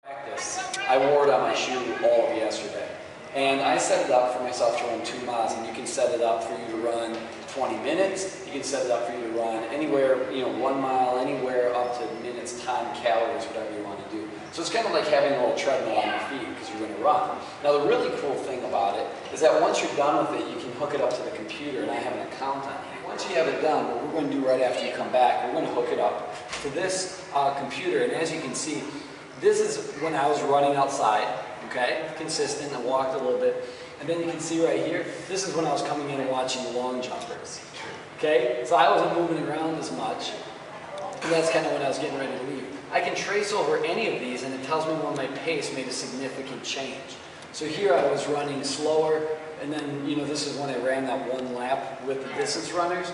Practice. I wore it on my shoe all of yesterday. And I set it up for myself to run 2 miles, and you can set it up for you to run 20 minutes. You can set it up for you to run anywhere, 1 mile, anywhere up to minutes, time, calories, whatever you want to do. So it's kind of like having a little treadmill on your feet because you're going to run. Now the really cool thing about it is that once you're done with it, you can hook it up to the computer, and I have an account on it. Once you have it done, what we're going to do right after you come back, we're going to hook it up to this computer, and as you can see, this is when I was running outside, okay, consistent. I walked a little bit, and then you can see right here, this is when I was coming in and watching the long jumpers, okay? So I wasn't moving around as much, and that's kind of when I was getting ready to leave. I can trace over any of these, and it tells me when my pace made a significant change. So here I was running slower, and then, this is when I ran that 1 lap with the distance runners.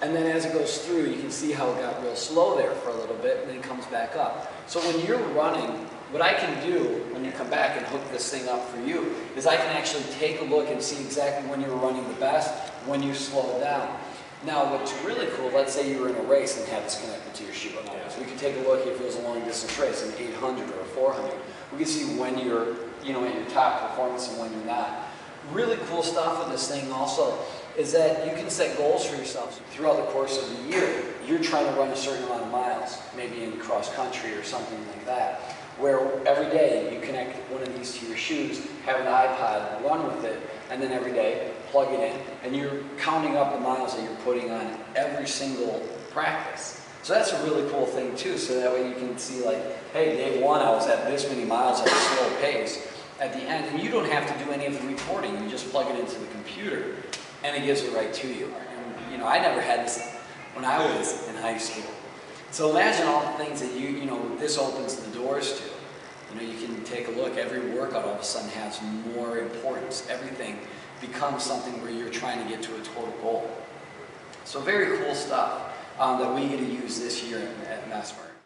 And then as it goes through, you can see how it got real slow there for a little bit, and then it comes back up. So when you're running, what I can do when you come back and hook this thing up for you is I can actually take a look and see exactly when you're running the best, when you slow it down. Now what's really cool, let's say you were in a race and had this connected to your shoe. So we can take a look if it was a long distance race, an 800 or a 400. We can see when you're at your top performance and when you're not. Really cool stuff with this thing also is that you can set goals for yourself. Throughout the course of the year, you're trying to run a certain amount of miles, maybe in cross country or something like that, where every day you connect one of these to your shoes, have an iPod, run with it, and then every day plug it in, and you're counting up the miles that you're putting on every single practice. So that's a really cool thing too, so that way you can see like, hey, day 1 I was at this many miles at a slow pace at the end, and you don't have to do any of the recording, you just plug it into the computer, and it gives it right to you. And, I never had this when I was in high school. So imagine all the things that this opens the doors to. You can take a look, every workout all of a sudden has more importance. Everything becomes something where you're trying to get to a total goal. So very cool stuff that we get to use this year at Mesmer.